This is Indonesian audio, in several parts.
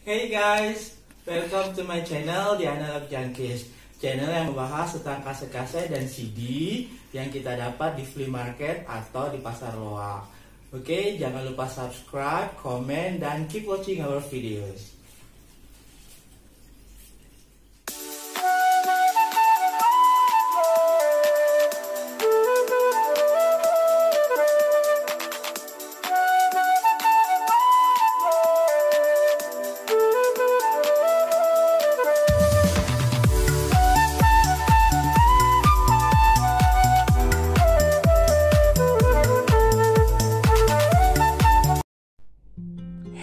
Hey guys, welcome to my channel The Analog Junkies. Channel yang membahas tentang kaset-kaset dan CD yang kita dapat di flea market atau di pasar loak. Oke, jangan lupa subscribe, comment, dan keep watching our videos.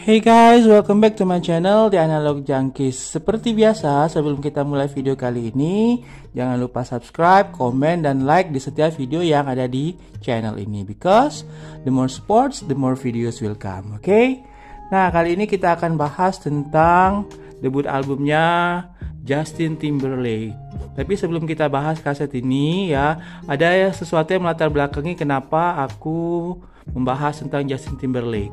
Hey guys, welcome back to my channel The Analog Junkies. Seperti biasa, sebelum kita mulai video kali ini, jangan lupa subscribe, komen, dan like di setiap video yang ada di channel ini, because the more sports, the more videos will come. Oke? Nah, kali ini kita akan bahas tentang debut albumnya Justin Timberlake. Tapi sebelum kita bahas kaset ini ya, ada sesuatu yang melatar belakangi kenapa aku membahas tentang Justin Timberlake.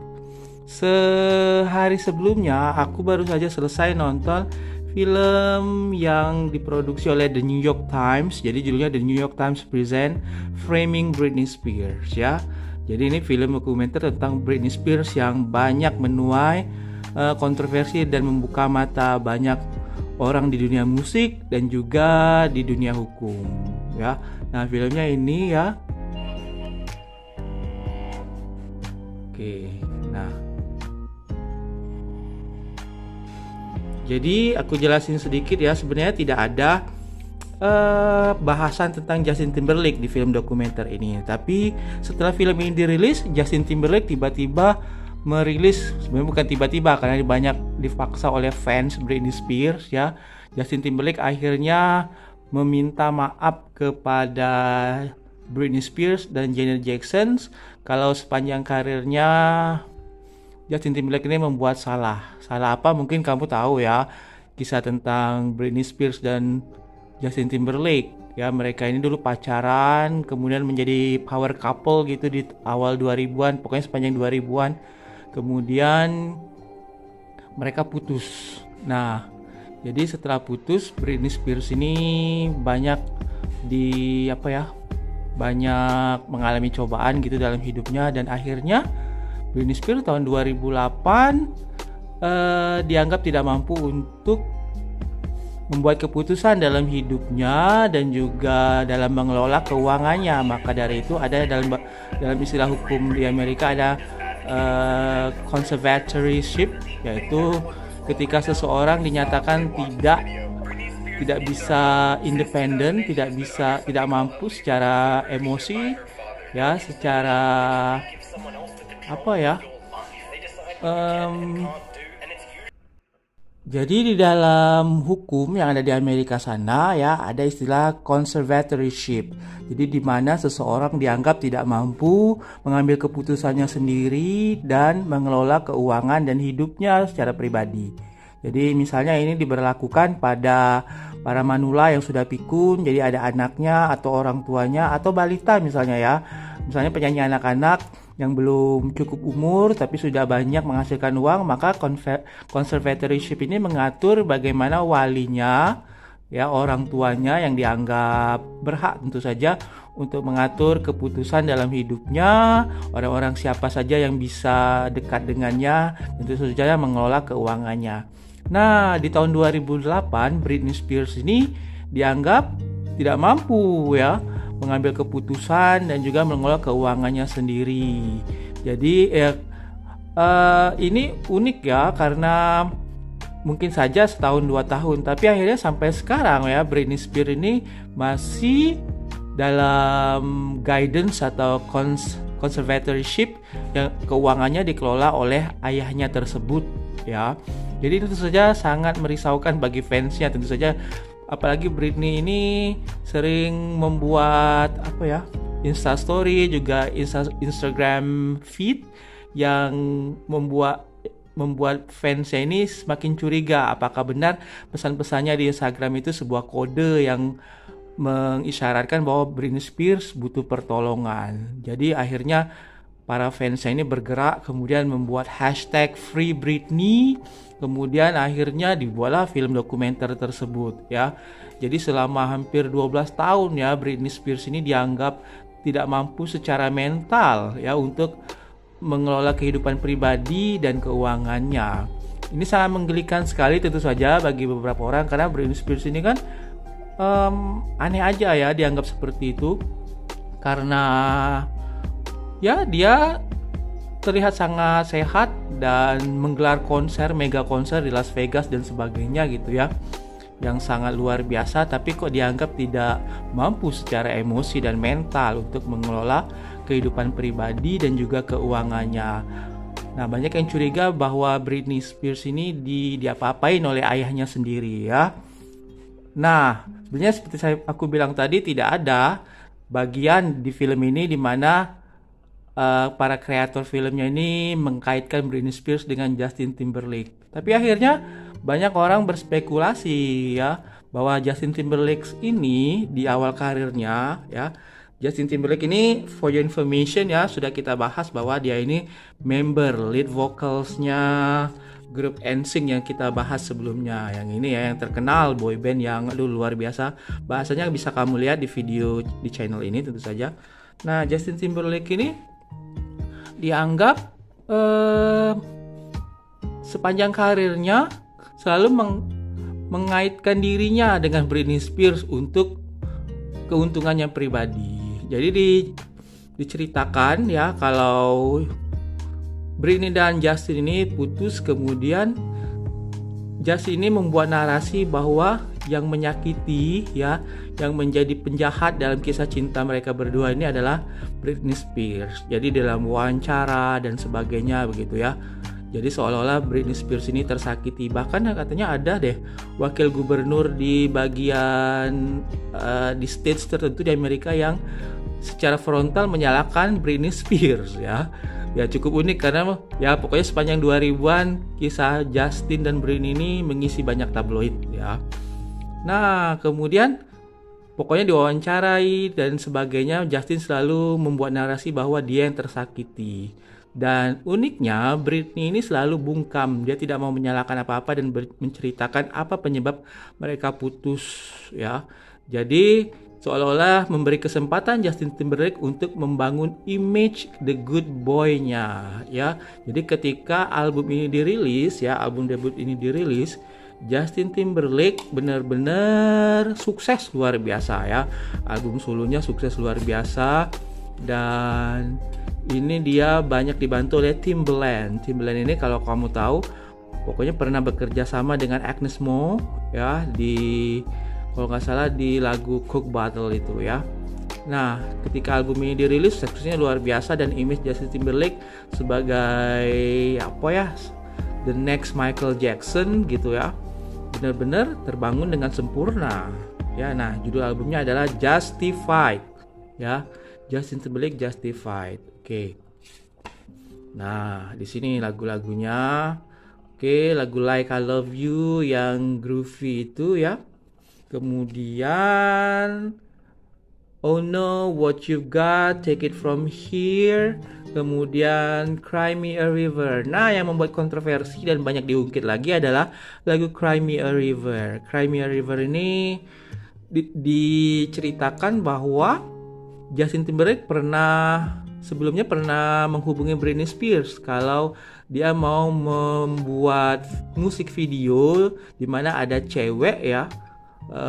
Sehari sebelumnya aku baru saja selesai nonton film yang diproduksi oleh The New York Times. Jadi judulnya The New York Times Present Framing Britney Spears ya. Jadi ini film dokumenter tentang Britney Spears yang banyak menuai kontroversi dan membuka mata banyak orang di dunia musik dan juga di dunia hukum ya. Nah, filmnya ini ya. Oke. Nah, jadi aku jelasin sedikit ya, sebenarnya tidak ada bahasan tentang Justin Timberlake di film dokumenter ini. Tapi setelah film ini dirilis, Justin Timberlake tiba-tiba merilis, sebenarnya bukan tiba-tiba karena banyak dipaksa oleh fans Britney Spears ya. Justin Timberlake akhirnya meminta maaf kepada Britney Spears dan Janet Jackson kalau sepanjang karirnya Justin Timberlake ini membuat salah. Salah apa? Mungkin kamu tahu ya, kisah tentang Britney Spears dan Justin Timberlake. Ya, mereka ini dulu pacaran, kemudian menjadi power couple gitu di awal 2000-an, pokoknya sepanjang 2000-an. Kemudian mereka putus. Nah, jadi setelah putus, Britney Spears ini banyak banyak mengalami cobaan gitu dalam hidupnya, dan akhirnya Britney Spears tahun 2008 dianggap tidak mampu untuk membuat keputusan dalam hidupnya dan juga dalam mengelola keuangannya. Maka dari itu ada dalam istilah hukum di Amerika ada conservatorship, yaitu ketika seseorang dinyatakan tidak bisa independen, tidak mampu secara emosi ya, secara jadi di dalam hukum yang ada di Amerika sana ya, ada istilah conservatorship. Jadi di mana seseorang dianggap tidak mampu mengambil keputusannya sendiri dan mengelola keuangan dan hidupnya secara pribadi. Jadi misalnya ini diberlakukan pada para manula yang sudah pikun, jadi ada anaknya atau orang tuanya atau balita misalnya ya. Misalnya penyanyi anak-anak yang belum cukup umur tapi sudah banyak menghasilkan uang, maka conservatorship ini mengatur bagaimana walinya ya, orang tuanya yang dianggap berhak tentu saja untuk mengatur keputusan dalam hidupnya, orang-orang siapa saja yang bisa dekat dengannya, tentu saja mengelola keuangannya. Nah, di tahun 2008 Britney Spears ini dianggap tidak mampu ya mengambil keputusan dan juga mengelola keuangannya sendiri. Jadi ini unik ya, karena mungkin saja setahun 2 tahun, tapi akhirnya sampai sekarang ya Britney Spears ini masih dalam guidance atau conservatorship yang keuangannya dikelola oleh ayahnya tersebut ya. Jadi tentu saja sangat merisaukan bagi fansnya tentu saja. Apalagi Britney ini sering membuat Instastory juga Instagram feed yang membuat fansnya ini semakin curiga apakah benar pesan-pesannya di Instagram itu sebuah kode yang mengisyaratkan bahwa Britney Spears butuh pertolongan. Jadi akhirnya para fansnya ini bergerak kemudian membuat hashtag Free Britney Kemudian akhirnya dibuatlah film dokumenter tersebut ya. Jadi selama hampir 12 tahun ya Britney Spears ini dianggap tidak mampu secara mental ya untuk mengelola kehidupan pribadi dan keuangannya. Ini sangat menggelikan sekali tentu saja bagi beberapa orang karena Britney Spears ini kan aneh aja ya dianggap seperti itu karena ya dia terlihat sangat sehat dan menggelar konser, mega konser di Las Vegas dan sebagainya gitu ya, yang sangat luar biasa, tapi kok dianggap tidak mampu secara emosi dan mental untuk mengelola kehidupan pribadi dan juga keuangannya. Nah, banyak yang curiga bahwa Britney Spears ini diapa-apain oleh ayahnya sendiri ya. Nah, sebenarnya seperti aku bilang tadi, tidak ada bagian di film ini di mana para kreator filmnya ini mengkaitkan Britney Spears dengan Justin Timberlake. Tapi akhirnya banyak orang berspekulasi ya bahwa Justin Timberlake ini di awal karirnya ya, Justin Timberlake ini for your information ya, sudah kita bahas bahwa dia ini member lead vocalsnya grup NSYNC yang kita bahas sebelumnya. Yang ini ya, yang terkenal boyband yang luar biasa. Bahasanya bisa kamu lihat di video di channel ini tentu saja. Nah, Justin Timberlake ini dianggap sepanjang karirnya selalu mengaitkan dirinya dengan Britney Spears untuk keuntungannya pribadi. Jadi diceritakan ya kalau Britney dan Justin ini putus, kemudian Justin ini membuat narasi bahwa yang menyakiti ya, yang menjadi penjahat dalam kisah cinta mereka berdua ini adalah Britney Spears. Jadi dalam wawancara dan sebagainya begitu ya. Jadi seolah-olah Britney Spears ini tersakiti. Bahkan katanya ada deh wakil gubernur di bagian di states tertentu di Amerika yang secara frontal menyalahkan Britney Spears ya. Ya cukup unik karena ya pokoknya sepanjang 2000-an kisah Justin dan Britney ini mengisi banyak tabloid ya. Nah, kemudian pokoknya diwawancarai dan sebagainya, Justin selalu membuat narasi bahwa dia yang tersakiti. Dan uniknya Britney ini selalu bungkam, dia tidak mau menyalahkan apa-apa dan menceritakan apa penyebab mereka putus ya. Jadi seolah-olah memberi kesempatan Justin Timberlake untuk membangun image the good boy-nya ya. Jadi ketika album ini dirilis ya, album debut ini dirilis, Justin Timberlake benar-benar sukses luar biasa ya. Album solonya sukses luar biasa dan ini dia banyak dibantu oleh Timbaland. Timbaland ini kalau kamu tahu pokoknya pernah bekerja sama dengan Agnes Mo ya di kalau nggak salah di lagu Coke Bottle itu ya. Nah, ketika album ini dirilis suksesnya luar biasa dan image Justin Timberlake sebagai apa ya, the next Michael Jackson gitu ya, benar-benar terbangun dengan sempurna ya. Nah, judul albumnya adalah Justified ya, Justin Timberlake Justified. Oke. Nah, di sini lagu-lagunya. Oke, lagu Like I Love You yang groovy itu ya. Kemudian Oh No, What You've Got, Take It From Here. Kemudian Cry Me a River. Nah, yang membuat kontroversi dan banyak diungkit lagi adalah lagu Cry Me a River. Cry Me a River ini diceritakan bahwa Justin Timberlake sebelumnya pernah menghubungi Britney Spears kalau dia mau membuat musik video di mana ada cewek ya,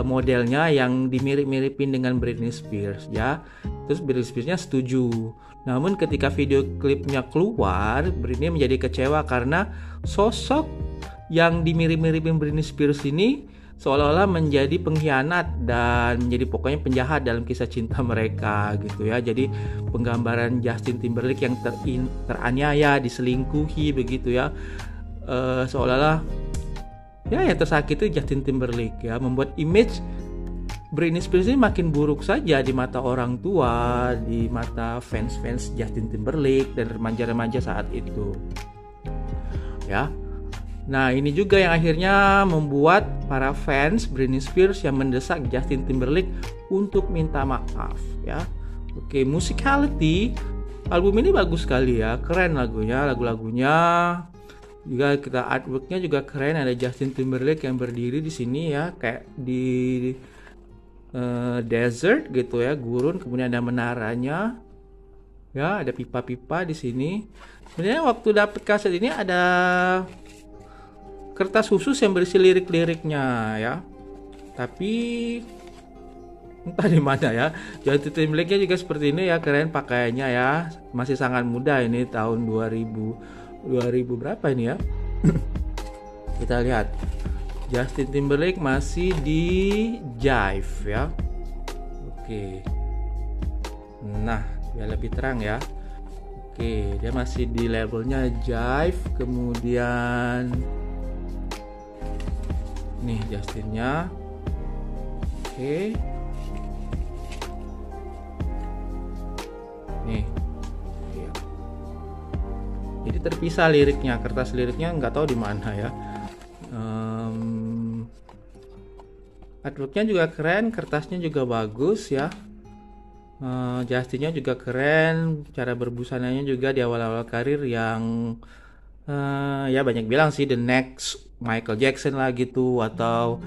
modelnya yang dimirip-miripin dengan Britney Spears ya. Terus Britney Spearsnya setuju. Namun ketika video klipnya keluar, Britney menjadi kecewa karena sosok yang dimirip-miripin Britney Spears ini seolah-olah menjadi pengkhianat dan menjadi pokoknya penjahat dalam kisah cinta mereka gitu ya. Jadi penggambaran Justin Timberlake yang teraniaya, diselingkuhi begitu ya, seolah-olah ya yang tersakiti Justin Timberlake ya, membuat image Britney Spears ini makin buruk saja di mata orang tua, di mata fans-fans Justin Timberlake dan remaja-remaja saat itu ya. Nah, ini juga yang akhirnya membuat para fans Britney Spears yang mendesak Justin Timberlake untuk minta maaf ya. Oke, Musicality album ini bagus sekali ya, keren lagunya, lagu-lagunya Juga kita artworknya juga keren, ada Justin Timberlake yang berdiri di sini ya, kayak di desert gitu ya, gurun, kemudian ada menaranya. Ya, ada pipa-pipa di sini. Sebenarnya waktu dapet kaset ini ada kertas khusus yang berisi lirik-liriknya ya. Tapi entah di mana ya. Justin Timberlake-nya juga seperti ini ya, keren pakaiannya ya. Masih sangat muda ini, tahun 2000 berapa ini ya? Kita lihat. Justin Timberlake masih di Jive ya. Oke. Nah, biar lebih terang ya. Oke, dia masih di labelnya Jive. Kemudian nih Justinnya. Oke. Nih. Ya. Jadi terpisah liriknya, kertas liriknya nggak tahu di mana ya. Artworknya juga keren, kertasnya juga bagus ya. Justinnya juga keren, cara berbusananya juga di awal-awal karir yang ya banyak bilang sih the next Michael Jackson lah gitu, atau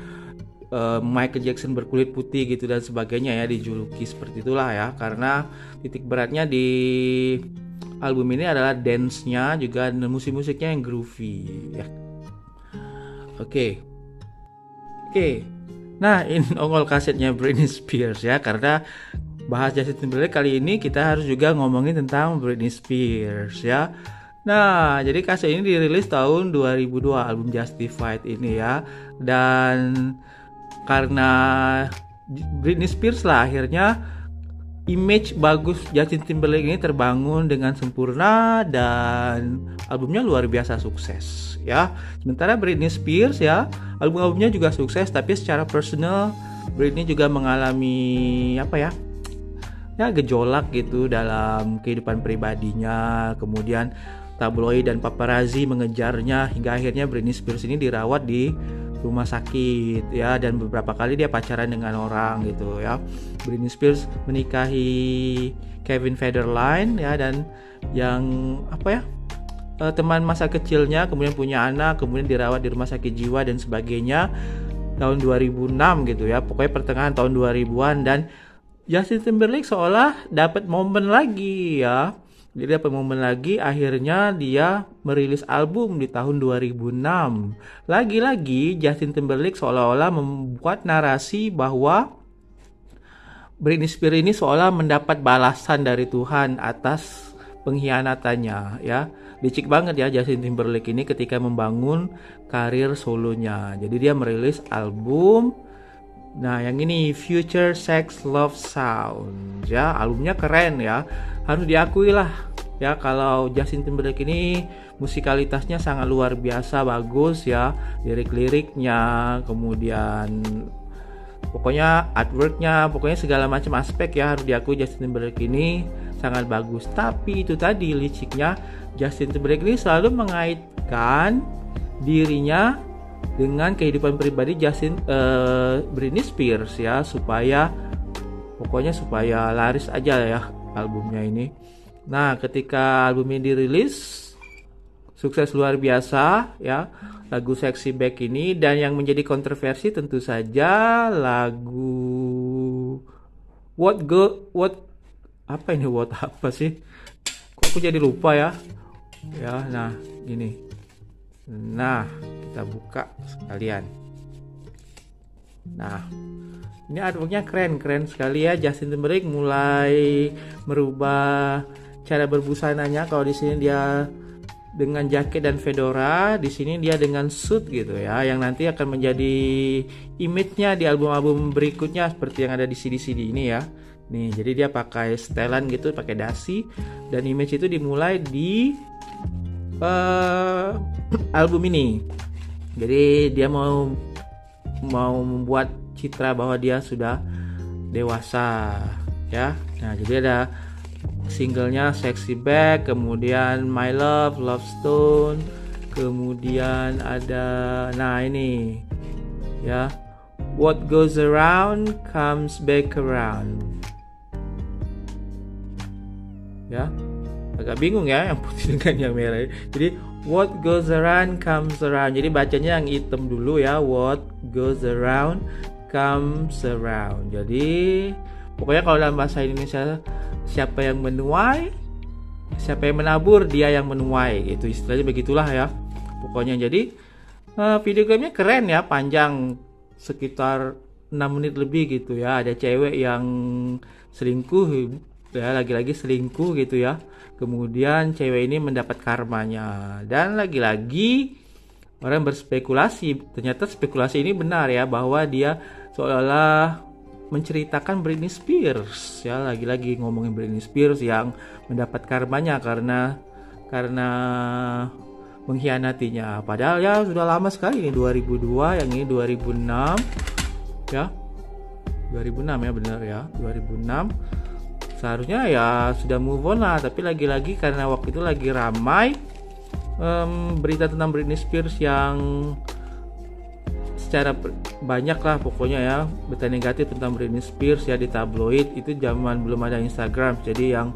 Michael Jackson berkulit putih gitu dan sebagainya ya, dijuluki seperti itulah ya, karena titik beratnya di album ini adalah dance-nya juga, musik-musiknya yang groovy ya. Oke. Nah, ini ongol kasetnya Britney Spears ya, karena bahas Justin Timberlake kali ini kita harus juga ngomongin tentang Britney Spears ya. Nah, jadi kaset ini dirilis tahun 2002, album Justified ini ya. Dan karena Britney Spears lah, akhirnya image bagus Justin Timberlake ini terbangun dengan sempurna dan albumnya luar biasa sukses ya. Sementara Britney Spears ya, album-albumnya juga sukses, tapi secara personal Britney juga mengalami gejolak gitu dalam kehidupan pribadinya. Kemudian tabloid dan paparazzi mengejarnya hingga akhirnya Britney Spears ini dirawat di rumah sakit ya, dan beberapa kali dia pacaran dengan orang gitu ya. Britney Spears menikahi Kevin Federline ya, dan yang teman masa kecilnya, kemudian punya anak, kemudian dirawat di rumah sakit jiwa dan sebagainya tahun 2006 gitu ya, pokoknya pertengahan tahun 2000-an. Dan Justin Timberlake seolah dapat momen lagi ya. Dia dapat momen lagi, akhirnya dia merilis album di tahun 2006. Lagi-lagi Justin Timberlake seolah-olah membuat narasi bahwa Britney Spears ini seolah mendapat balasan dari Tuhan atas pengkhianatannya ya. Licik banget ya Justin Timberlake ini ketika membangun karir solonya. Jadi dia merilis album, nah yang ini Future Sex Love Sound ya, albumnya keren ya, harus diakui lah ya kalau Justin Timberlake ini musikalitasnya sangat luar biasa bagus ya, lirik-liriknya, kemudian pokoknya artworknya, pokoknya segala macam aspek ya harus diakui Justin Timberlake ini sangat bagus. Tapi itu tadi liciknya, Justin Timberlake ini selalu mengaitkan dirinya dengan kehidupan pribadi Britney Spears ya, supaya laris aja ya albumnya ini. Nah, ketika album ini dirilis sukses luar biasa ya, lagu Sexy Back ini. Dan yang menjadi kontroversi tentu saja lagu What apa sih, kok aku jadi lupa ya. Nah gini, nah kita buka sekalian. Nah, ini artworknya keren sekali ya. Justin Timberlake mulai merubah cara berbusananya. Kalau di sini dia dengan jaket dan fedora, di sini dia dengan suit gitu ya, yang nanti akan menjadi image-nya di album-album berikutnya seperti yang ada di CD-CD ini ya. Nih, jadi dia pakai setelan gitu, pakai dasi, dan image itu dimulai di album ini. Jadi dia mau membuat citra bahwa dia sudah dewasa ya. Nah, jadi ada singlenya Sexy Back, kemudian My Love, Love Stone, kemudian ada ini ya, What Goes Around Comes Back Around ya. Agak bingung ya yang putih dengan yang merah. Jadi What goes around comes around. Jadi bacanya yang hitam dulu ya. What goes around comes around. Jadi pokoknya kalau dalam bahasa Indonesia, siapa yang menuai, siapa yang menabur, dia yang menuai. Itu istilahnya begitulah ya. Pokoknya jadi video gamenya keren ya, panjang sekitar 6 menit lebih gitu ya. Ada cewek yang selingkuh ya, lagi-lagi selingkuh gitu ya. Kemudian cewek ini mendapat karmanya. Dan lagi-lagi orang berspekulasi, ternyata spekulasi ini benar ya, bahwa dia seolah-olah menceritakan Britney Spears ya, lagi-lagi ngomongin Britney Spears yang mendapat karmanya karena mengkhianatinya. Padahal ya sudah lama sekali, ini 2002, yang ini 2006 ya. 2006 ya, benar ya, 2006. Seharusnya ya sudah move on lah, tapi lagi-lagi karena waktu itu lagi ramai berita tentang Britney Spears yang secara banyak lah pokoknya ya, berita negatif tentang Britney Spears ya di tabloid. Itu zaman belum ada Instagram, jadi yang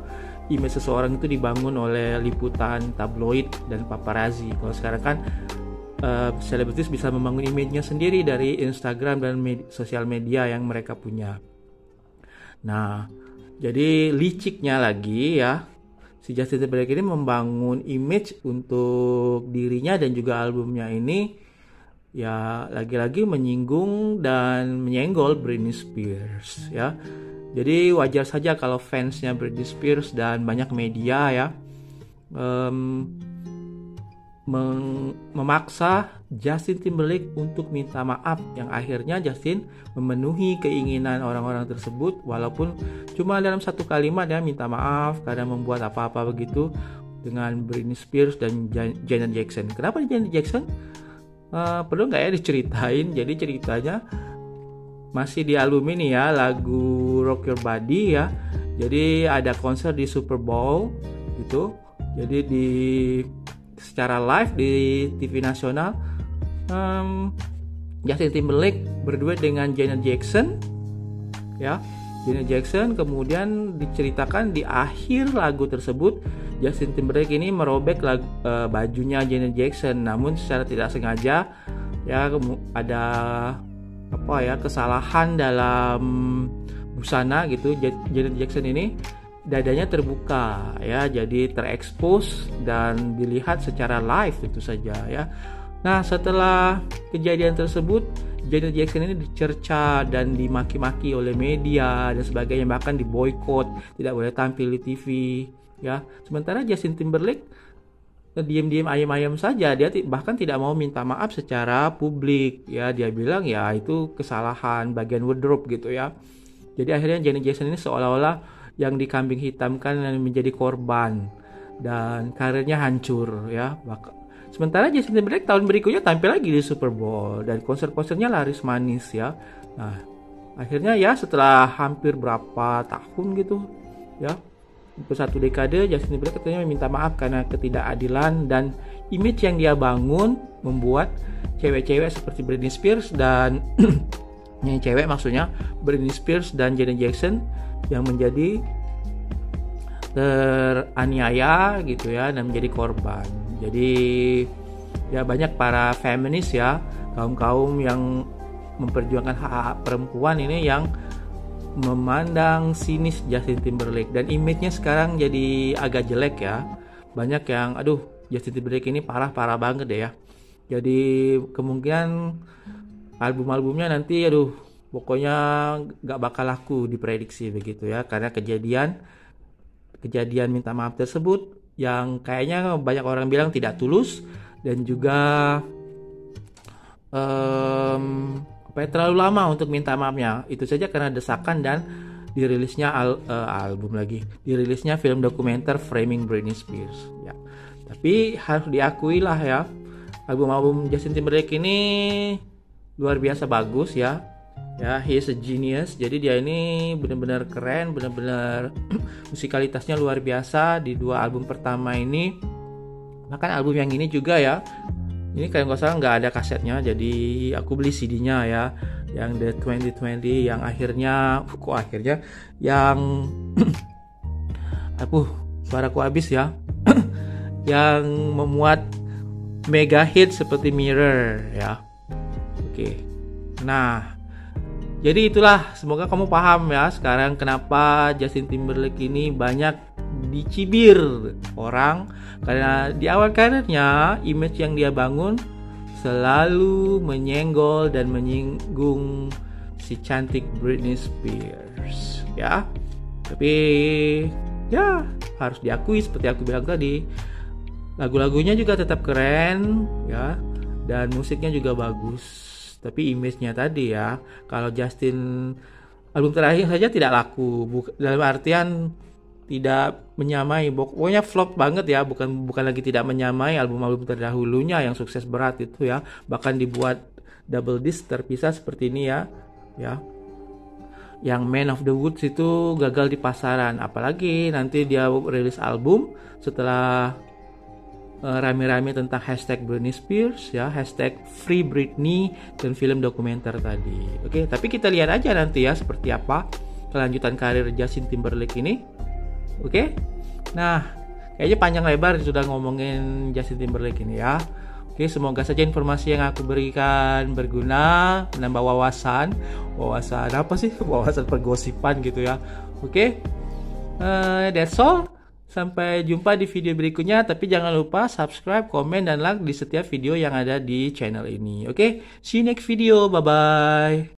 image seseorang itu dibangun oleh liputan tabloid dan paparazzi. Kalau sekarang kan selebritis bisa membangun image-nya sendiri dari Instagram dan sosial media yang mereka punya. Nah, jadi liciknya lagi ya, si Justin Timberlake ini membangun image untuk dirinya dan juga albumnya ini ya, lagi-lagi menyinggung dan menyenggol Britney Spears ya. Jadi wajar saja kalau fansnya Britney Spears dan banyak media ya memaksa Justin Timberlake untuk minta maaf, yang akhirnya Justin memenuhi keinginan orang-orang tersebut walaupun cuma dalam satu kalimat ya, minta maaf karena membuat apa-apa begitu dengan Britney Spears dan Janet Jackson. Kenapa Janet Jackson? Perlu nggak ya diceritain? Jadi ceritanya masih di album ini ya, lagu Rock Your Body ya. Jadi ada konser di Super Bowl gitu. Jadi secara live di TV nasional, Justin Timberlake berdua dengan Janet Jackson ya. Janet Jackson, kemudian diceritakan di akhir lagu tersebut Justin Timberlake ini merobek bajunya Janet Jackson, namun secara tidak sengaja ya ada kesalahan dalam busana gitu. Janet Jackson ini dadanya terbuka ya, jadi terekspos dan dilihat secara live tentu saja ya. Nah, setelah kejadian tersebut Janet Jackson ini dicerca dan dimaki-maki oleh media dan sebagainya, bahkan diboykot, tidak boleh tampil di TV ya. Sementara Justin Timberlake diam-diam ayam-ayam saja, dia bahkan tidak mau minta maaf secara publik ya. Dia bilang ya itu kesalahan bagian wardrobe gitu ya. Jadi akhirnya Janet Jackson ini seolah-olah yang dikambing hitamkan dan menjadi korban dan karirnya hancur ya. Sementara Justin Timberlake tahun berikutnya tampil lagi di Super Bowl dan konser-konsernya laris manis ya. Nah, akhirnya ya setelah hampir berapa tahun gitu ya, satu dekade, Justin Timberlake katanya meminta maaf karena ketidakadilan dan image yang dia bangun membuat cewek-cewek seperti Britney Spears dan yang cewek maksudnya Britney Spears dan Janet Jackson yang menjadi teraniaya gitu ya dan menjadi korban. Jadi ya banyak para feminis ya, kaum-kaum yang memperjuangkan hak-hak perempuan ini yang memandang sinis Justin Timberlake dan image-nya sekarang jadi agak jelek ya. Banyak yang aduh Justin Timberlake ini parah banget deh ya. Jadi kemungkinan album-albumnya nanti aduh pokoknya gak bakal laku diprediksi begitu ya, karena kejadian minta maaf tersebut yang kayaknya banyak orang bilang tidak tulus dan juga terlalu lama untuk minta maafnya. Itu saja karena desakan dan dirilisnya dirilisnya film dokumenter Framing Britney Spears ya. Tapi harus diakui lah ya, album-album Justin Timberlake ini luar biasa bagus ya. Ya, he is a genius. Jadi dia ini benar-benar keren, benar-benar musikalitasnya luar biasa di dua album pertama ini. Bahkan album yang ini juga ya, ini kalau nggak salah nggak ada kasetnya, jadi aku beli CD-nya ya, yang The 2020 yang yang suaraku habis ya yang memuat mega hit seperti Mirror ya. Oke. Nah, jadi itulah, semoga kamu paham ya sekarang kenapa Justin Timberlake ini banyak dicibir orang, karena di awal karirnya image yang dia bangun selalu menyenggol dan menyinggung si cantik Britney Spears ya. Tapi ya harus diakui seperti aku bilang tadi, lagu-lagunya juga tetap keren ya, dan musiknya juga bagus. Tapi image-nya tadi ya, kalau Justin album terakhir saja tidak laku, dalam artian tidak menyamai, pokoknya flop banget ya, bukan lagi tidak menyamai album-album terdahulunya yang sukses berat itu ya, bahkan dibuat double disc terpisah seperti ini ya. Yang Man of the Woods itu gagal di pasaran, apalagi nanti dia rilis album setelah rame-rame tentang hashtag Britney Spears ya, hashtag Free Britney, dan film dokumenter tadi. Oke, tapi kita lihat aja nanti ya seperti apa kelanjutan karir Justin Timberlake ini. Oke, nah kayaknya panjang lebar sudah ngomongin Justin Timberlake ini ya. Oke, semoga saja informasi yang aku berikan berguna, menambah wawasan apa sih, wawasan pergosipan gitu ya. Oke, that's all. Sampai jumpa di video berikutnya, tapi jangan lupa subscribe, komen, dan like di setiap video yang ada di channel ini. Oke, see you next video, bye-bye.